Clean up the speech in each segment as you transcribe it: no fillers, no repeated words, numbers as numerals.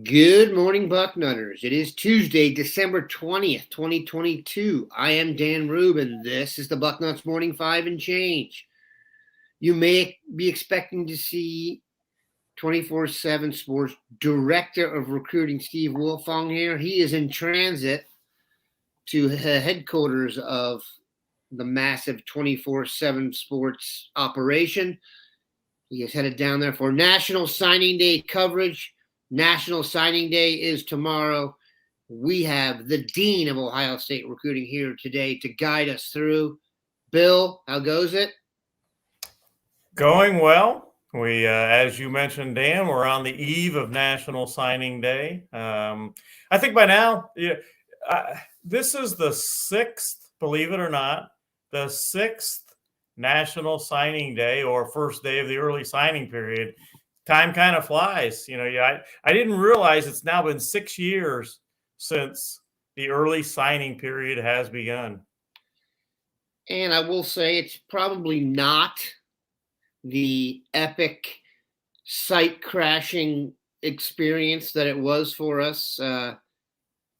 Good morning, Bucknutters. It is Tuesday, December 20th, 2022. I am Dan Rubin. This is the Bucknuts Morning Five and Change. You may be expecting to see 24/7 Sports Director of Recruiting Steve Wilfong here. He is in transit to the headquarters of the massive 24/7 Sports operation. He is headed down there for National Signing Day coverage. National Signing Day is tomorrow. We have the Dean of Ohio State Recruiting here today to guide us through. Bill, how goes it? Going well. We, as you mentioned, Dan, we're on the eve of National Signing Day. I think by now, this is the sixth, believe it or not, the sixth National Signing Day or first day of the early signing period. Time kind of flies. I didn't realize it's now been 6 years since the early signing period has begun. And I will say it's probably not the epic site crashing experience that it was for us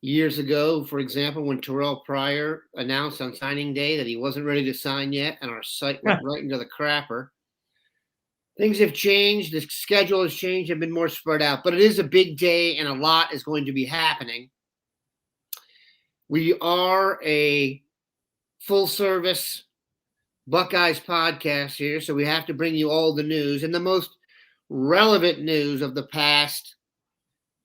years ago. For example, when Terrell Pryor announced on signing day that he wasn't ready to sign yet, and our site went right into the crapper. Things have changed. The schedule has changed. Have been more spread out, but it is a big day, and a lot is going to be happening. We are a full-service Buckeyes podcast here, so we have to bring you all the news. And the most relevant news of the past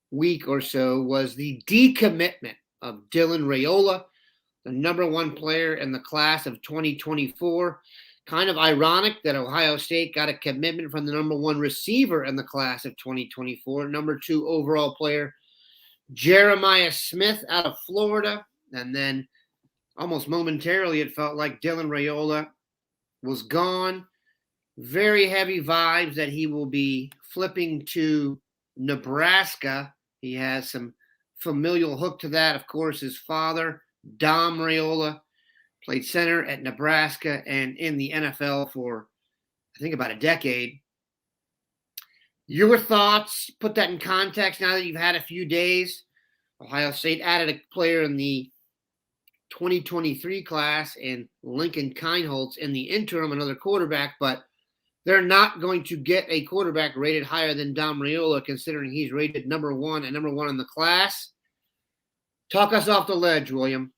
week or so was the decommitment of Dylan Raiola, the number one player in the class of 2024. Kind of ironic that Ohio State got a commitment from the number one receiver in the class of 2024, number two overall player, Jeremiah Smith out of Florida. And then almost momentarily, it felt like Dylan Raiola was gone. Very heavy vibes that he will be flipping to Nebraska. He has some familial hook to that. Of course, his father, Dom Raiola, played center at Nebraska and in the NFL for, I think, about a decade. Your thoughts, put that in context now that you've had a few days. Ohio State added a player in the 2023 class and Lincoln Kineholtz in the interim, another quarterback, but they're not going to get a quarterback rated higher than Dom Raiola, considering he's rated number one and number one in the class. Talk us off the ledge, William.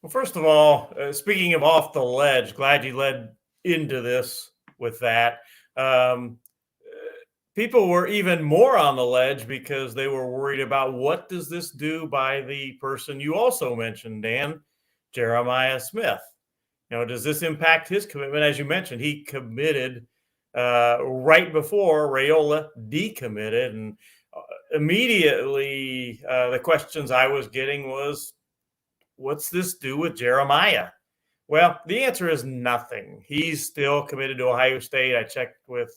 Well, first of all, speaking of off the ledge, glad you led into this with that. People were even more on the ledge because they were worried about what does this do by the person you also mentioned, Dan, Jeremiah Smith. Does this impact his commitment? As you mentioned, he committed right before Raiola decommitted, and immediately the questions I was getting was, what's this do with Jeremiah? Well, the answer is nothing. He's still committed to Ohio State. I checked with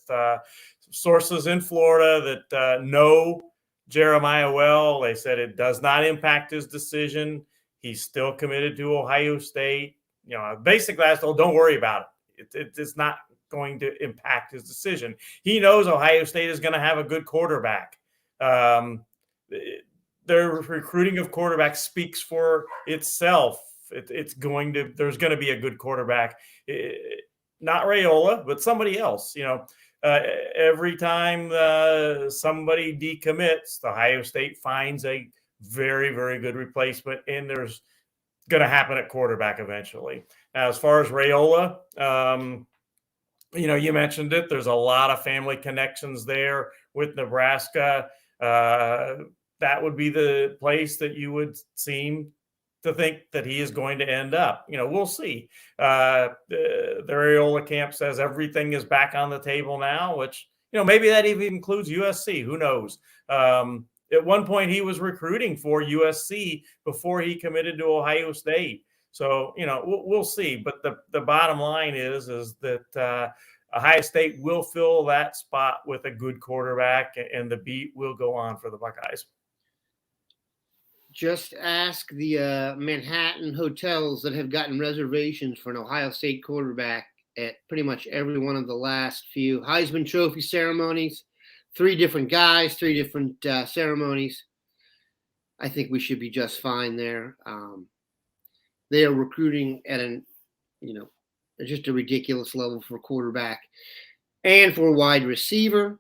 sources in Florida that know Jeremiah well. They said it does not impact his decision. He's still committed to Ohio State. Basically, I told, don't worry about it. It's not going to impact his decision. He knows Ohio State is going to have a good quarterback. Their recruiting of quarterbacks speaks for itself. There's going to be a good quarterback, not Raiola, but somebody else. Every time somebody decommits, Ohio State finds a very, very good replacement, and there's going to happen at quarterback eventually. Now, as far as Raiola, you mentioned it. There's a lot of family connections there with Nebraska. That would be the place that you would seem to think that he is going to end up. We'll see. The Raiola camp says everything is back on the table now, which, maybe that even includes USC. Who knows? At one point, he was recruiting for USC before he committed to Ohio State. So, we'll see. But the bottom line is that Ohio State will fill that spot with a good quarterback, and the beat will go on for the Buckeyes. Just ask the Manhattan hotels that have gotten reservations for an Ohio State quarterback at pretty much every one of the last few Heisman Trophy ceremonies, 3 different guys, 3 different ceremonies. I think we should be just fine there. They are recruiting at just a ridiculous level for quarterback and for wide receiver.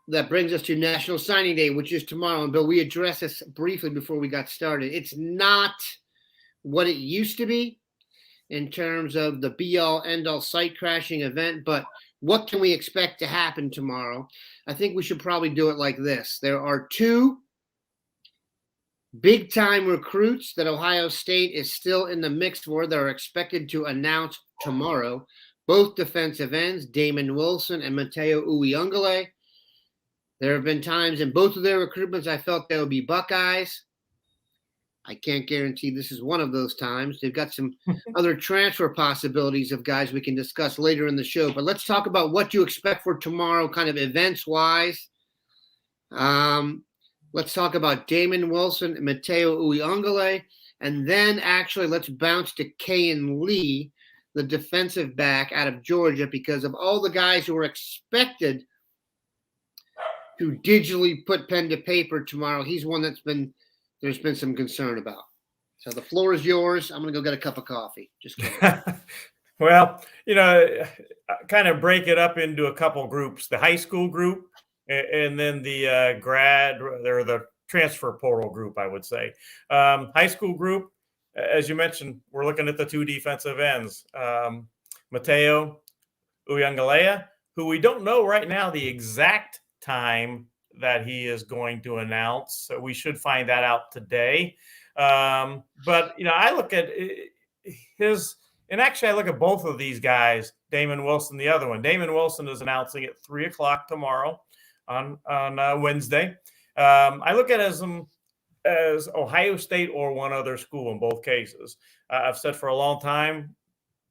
That brings us to National Signing Day, which is tomorrow. And Bill, we addressed this briefly before we got started. It's not what it used to be in terms of the be-all, end-all site crashing event, but what can we expect to happen tomorrow? I think we should probably do it like this. There are 2 big-time recruits that Ohio State is still in the mix for that are expected to announce tomorrow. Both defensive ends, Damon Wilson and Mateo Uyunglele. There have been times in both of their recruitments I felt they would be Buckeyes. I can't guarantee this is one of those times. They've got some other transfer possibilities of guys we can discuss later in the show. But let's talk about what you expect for tomorrow, kind of events-wise. Let's talk about Damon Wilson and Mateo Uyunglele. And then actually let's bounce to Kayin Lee, the defensive back out of Georgia, because of all the guys who are expected to digitally put pen to paper tomorrow, he's one there's been some concern about. So the floor is yours. I'm going to go get a cup of coffee. Just kidding. Well, kind of break it up into a couple groups, the high school group and then the grad or the transfer portal group, I would say. High school group, as you mentioned, we're looking at the 2 defensive ends, Mateo Uyunglele, who we don't know right now the exact time that he is going to announce. So we should find that out today. But, I look at and actually I look at both of these guys, Damon Wilson, the other one. Damon Wilson is announcing at 3:00 tomorrow on Wednesday. I look at him as Ohio State or one other school in both cases. I've said for a long time,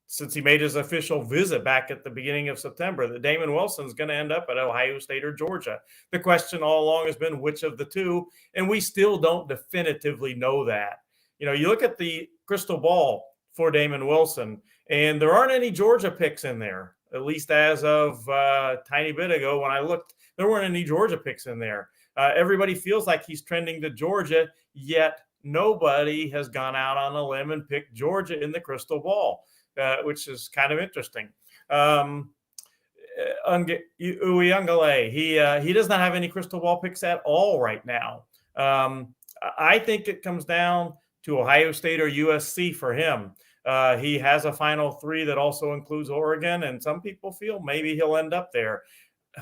since he made his official visit back at the beginning of September, that Damon Wilson is going to end up at Ohio State or Georgia. The question all along has been which of the 2, and we still don't definitively know that. You look at the crystal ball for Damon Wilson, and there aren't any Georgia picks in there, at least as of a tiny bit ago when I looked. There weren't any Georgia picks in there. Everybody feels like he's trending to Georgia, yet nobody has gone out on a limb and picked Georgia in the crystal ball. Which is kind of interesting. Uyunglele, he does not have any crystal ball picks at all right now. I think it comes down to Ohio State or USC for him. He has a Final 3 that also includes Oregon, and some people feel maybe he'll end up there.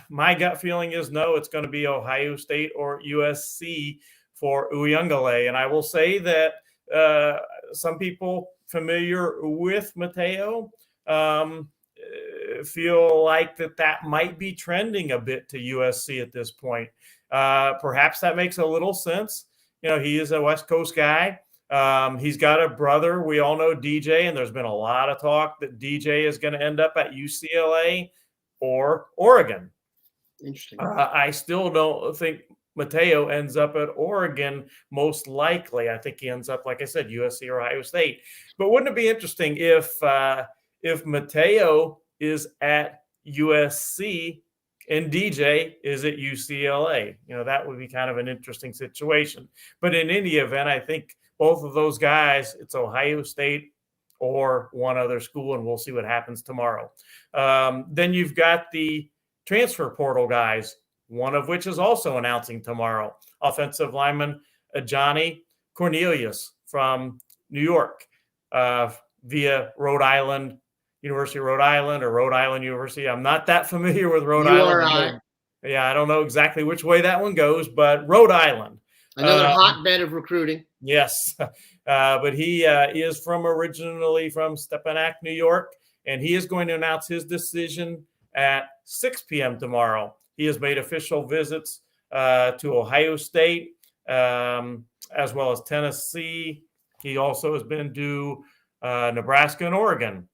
My gut feeling is no, it's going to be Ohio State or USC for Uyunglele. And I will say that some people familiar with Mateo feel like that might be trending a bit to USC at this point. Perhaps that makes a little sense. He is a West Coast guy. He's got a brother. We all know DJ, and there's been a lot of talk that DJ is going to end up at UCLA or Oregon. Interesting. I still don't think Mateo ends up at Oregon, most likely. I think he ends up, like I said, USC or Ohio State. But wouldn't it be interesting if Mateo is at USC and DJ is at UCLA? That would be kind of an interesting situation. But in any event, I think both of those guys, it's Ohio State or one other school, and we'll see what happens tomorrow. Then you've got the transfer portal guys, one of which is also announcing tomorrow. Offensive lineman Johnny Cornelius from New York via Rhode Island, University of Rhode Island or Rhode Island University. I'm not that familiar with Rhode Island. Yeah, I don't know exactly which way that one goes, but Rhode Island. Another hotbed of recruiting. Yes, but he is originally from Stepinac, New York, and he is going to announce his decision at 6 p.m. tomorrow. He has made official visits to Ohio State as well as Tennessee. He also has been to Nebraska and Oregon.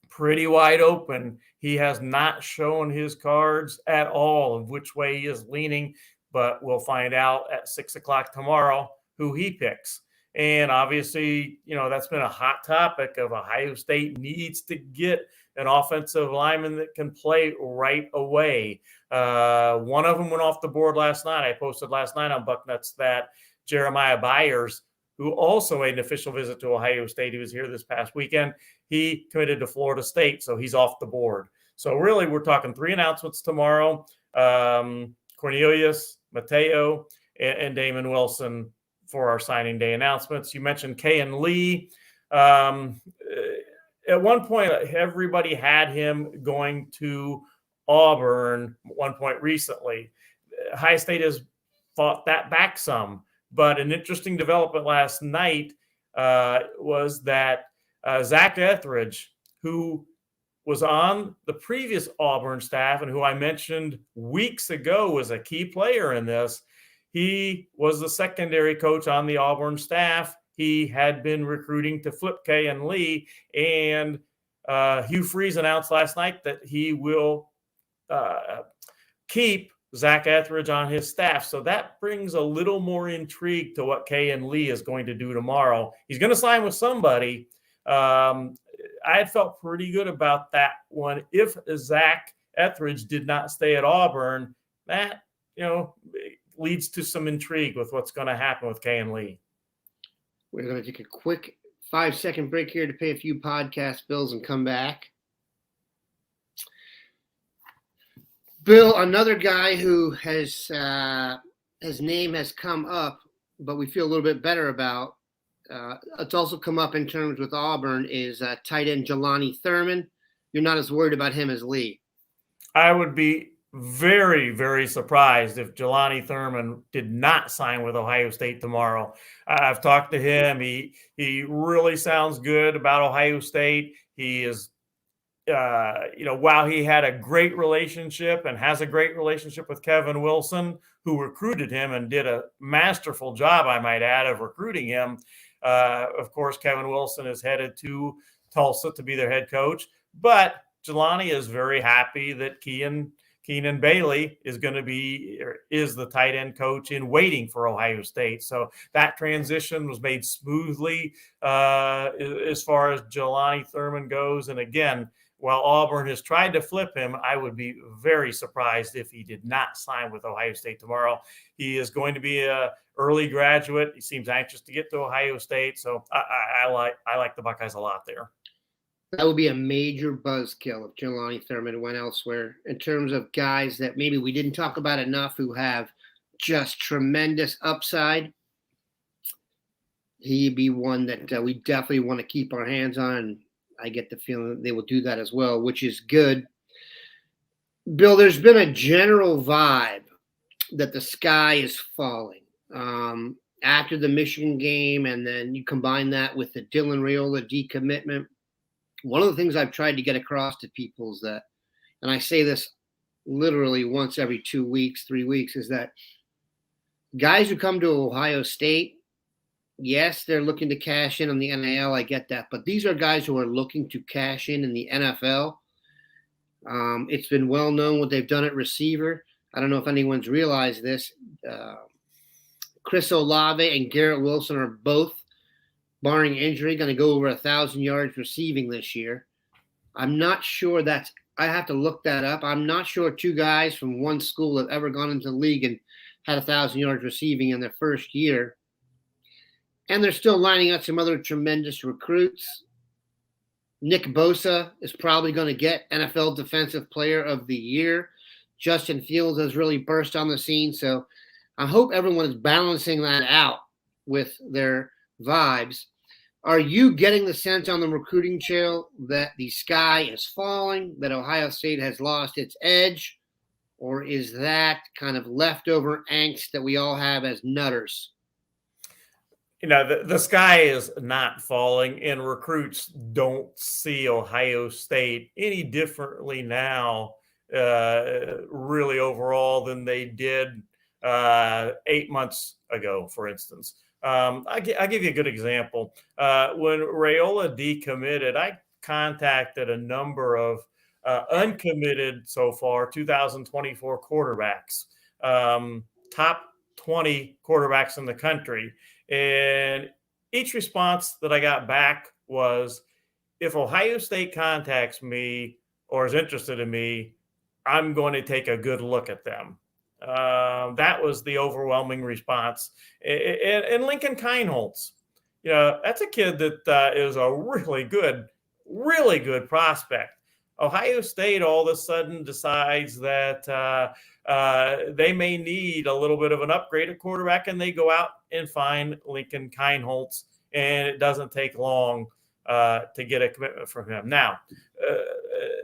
Pretty wide open. He has not shown his cards at all of which way he is leaning, but we'll find out at 6 o'clock tomorrow who he picks. And obviously, that's been a hot topic of Ohio State needs to get an offensive lineman that can play right away. One of them went off the board last night. I posted last night on Bucknuts that Jeremiah Byers, who also made an official visit to Ohio State, he was here this past weekend, he committed to Florida State, so he's off the board. So really, we're talking 3 announcements tomorrow. Cornelius, Mateo, and Damon Wilson for our signing day announcements. You mentioned Kayin Lee. At one point, everybody had him going to Auburn at one point recently. Ohio State has fought that back some, but an interesting development last night was that Zach Etheridge, who was on the previous Auburn staff and who I mentioned weeks ago was a key player in this, he was the secondary coach on the Auburn staff. He had been recruiting to flip Kayin Lee, and Hugh Freeze announced last night that he will keep Zach Etheridge on his staff. So that brings a little more intrigue to what Kayin Lee is going to do tomorrow. He's going to sign with somebody. I had felt pretty good about that one. If Zach Etheridge did not stay at Auburn, that, leads to some intrigue with what's going to happen with Kayin Lee. We're going to take a quick 5-second break here to pay a few podcast bills and come back. Bill, another guy who has his name has come up, but we feel a little bit better about. It's also come up in terms with Auburn is tight end Jelani Thurman. You're not as worried about him as Lee. I would be very, very surprised if Jelani Thurman did not sign with Ohio State tomorrow. I've talked to him. He really sounds good about Ohio State. He is, while he had a great relationship and has a great relationship with Kevin Wilson, who recruited him and did a masterful job, I might add, of recruiting him. Of course, Kevin Wilson is headed to Tulsa to be their head coach, but Jelani is very happy that Keenan Bailey is the tight end coach in waiting for Ohio State. So that transition was made smoothly as far as Jelani Thurman goes. And again, while Auburn has tried to flip him, I would be very surprised if he did not sign with Ohio State tomorrow. He is going to be an early graduate. He seems anxious to get to Ohio State. So I like the Buckeyes a lot there. That would be a major buzzkill if Jelani Thurman went elsewhere in terms of guys that maybe we didn't talk about enough who have just tremendous upside. He'd be one that we definitely want to keep our hands on. And I get the feeling that they will do that as well, which is good. Bill, there's been a general vibe that the sky is falling after the Michigan game, and then you combine that with the Dylan Raiola decommitment. One of the things I've tried to get across to people is that, and I say this literally once every 2 weeks, 3 weeks, is that guys who come to Ohio State, yes, they're looking to cash in on the NIL. I get that. But these are guys who are looking to cash in the NFL. It's been well known what they've done at receiver. I don't know if anyone's realized this. Chris Olave and Garrett Wilson are both, barring injury, going to go over 1,000 yards receiving this year. I'm not sure I have to look that up. I'm not sure 2 guys from one school have ever gone into the league and had 1,000 yards receiving in their first year. And they're still lining up some other tremendous recruits. Nick Bosa is probably going to get NFL Defensive Player of the Year. Justin Fields has really burst on the scene. So I hope everyone is balancing that out with their vibes. Are you getting the sense on the recruiting trail that the sky is falling, that Ohio State has lost its edge, or is that kind of leftover angst that we all have as nutters? The sky is not falling, and recruits don't see Ohio State any differently now, really overall, than they did 8 months ago, for instance. I'll give you a good example. When Raiola decommitted, I contacted a number of uncommitted so far 2024 quarterbacks, top 20 quarterbacks in the country. And each response that I got back was, if Ohio State contacts me or is interested in me, I'm going to take a good look at them. That was the overwhelming response. And Lincoln Kienholz, that's a kid that is a really good prospect. Ohio State all of a sudden decides that they may need a little bit of an upgrade at quarterback, and they go out and find Lincoln Kienholz, and it doesn't take long to get a commitment from him. Now,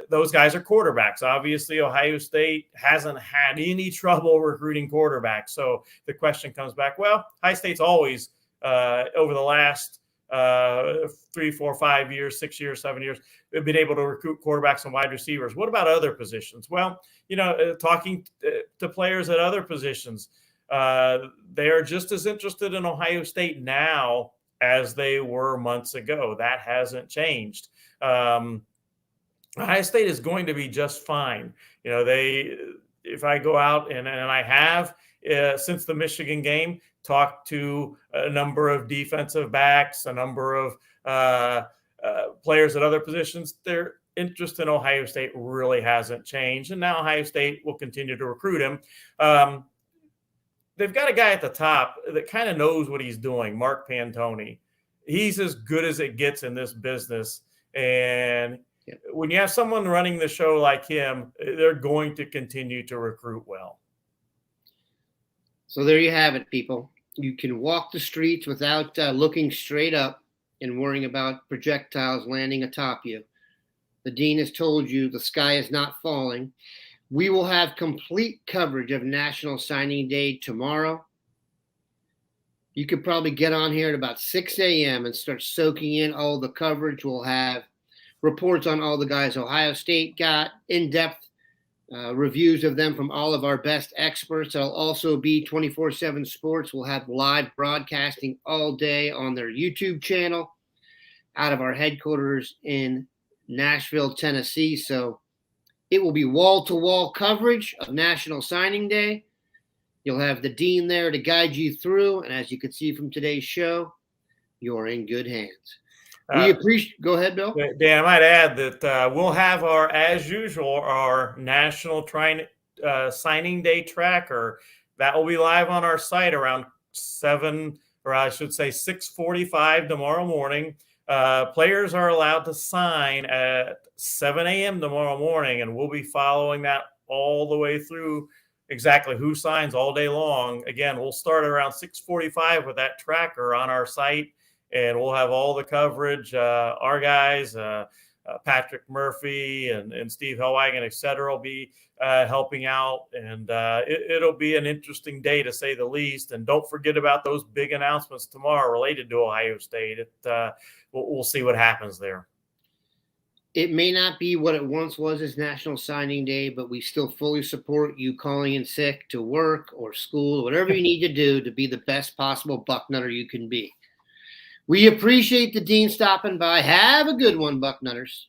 those guys are quarterbacks. Obviously, Ohio State hasn't had any trouble recruiting quarterbacks. So the question comes back, well, Ohio State's always, over the last 3, 4, 5 years, 6 years, 7 years, been able to recruit quarterbacks and wide receivers. What about other positions? Well, talking to players at other positions, they are just as interested in Ohio State now as they were months ago. That hasn't changed. Ohio State is going to be just fine. If I go out and I have since the Michigan game talked to a number of defensive backs, a number of players at other positions, their interest in Ohio State really hasn't changed. And now Ohio State will continue to recruit him. They've got a guy at the top that kind of knows what he's doing, Mark Pantoni. He's as good as it gets in this business. And when you have someone running the show like him, they're going to continue to recruit well. So there you have it, people. You can walk the streets without looking straight up and worrying about projectiles landing atop you. The dean has told you the sky is not falling. We will have complete coverage of National Signing Day tomorrow. You could probably get on here at about 6 a.m. and start soaking in all the coverage. We'll have reports on all the guys Ohio State got, in-depth reviews of them from all of our best experts. It'll also be 24/7 Sports. We'll have live broadcasting all day on their YouTube channel out of our headquarters in Nashville, Tennessee. So it will be wall-to-wall coverage of National Signing Day. You'll have the dean there to guide you through. And as you can see from today's show, you're in good hands. We appreciate. Go ahead, Bill. Dan, I might add that we'll have as usual, our National Signing Day tracker that will be live on our site around 6:45 tomorrow morning. Players are allowed to sign at 7 a.m. tomorrow morning, and we'll be following that all the way through exactly who signs all day long. Again, we'll start around 6:45 with that tracker on our site. And we'll have all the coverage. Our guys, Patrick Murphy and Steve Hellwagen, et cetera, will be helping out. And it'll be an interesting day, to say the least. And don't forget about those big announcements tomorrow related to Ohio State. We'll see what happens there. It may not be what it once was as National Signing Day, but we still fully support you calling in sick to work or school, whatever you need to do to be the best possible Bucknutter you can be. We appreciate the dean stopping by. Have a good one, Bucknutters.